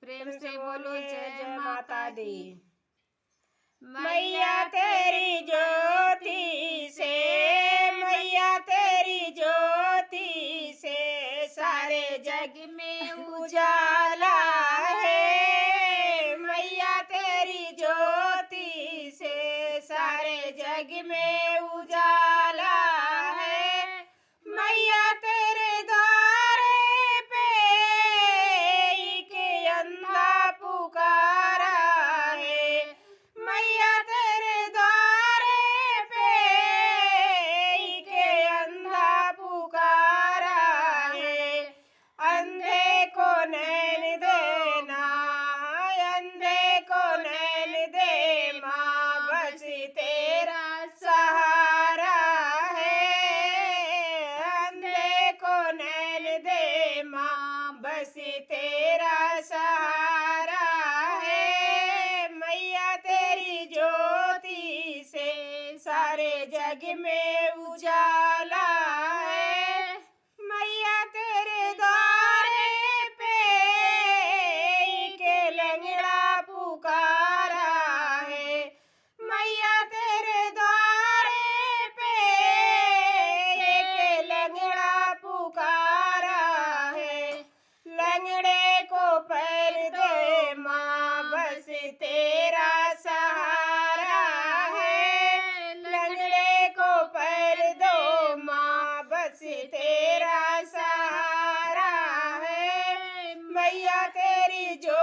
प्रेम से बोलो जय माता दी। मैया तेरी ज्योति से, मैया तेरी ज्योति से सारे जग में उजाला है। मैया तेरी ज्योति से सारे जग में उजाला है। मैया तेरे द्वारे पे के अंधा पुकारा है। मैया तेरे द्वारे पे के अंधा पुकारा है। अंधे को नैन देना, अंधे को नैन दे माँ, बस तेरा सहारा है। अंधे को नैन दे माँ, बस तेरा सहारा है। मैया तेरी ज्योति से सारे जग में उजाला है। मैया तेरे द्वारे पे के लंगड़ा पुकारा है। मैया तेरे द्वारे पे के लंगड़ा पुकारा है। लंगड़े को पैर दे माँ, बस तेरा सहारा है। लंगड़े को पैर दो माँ, बस तेरा सहारा है। मैया तेरी जो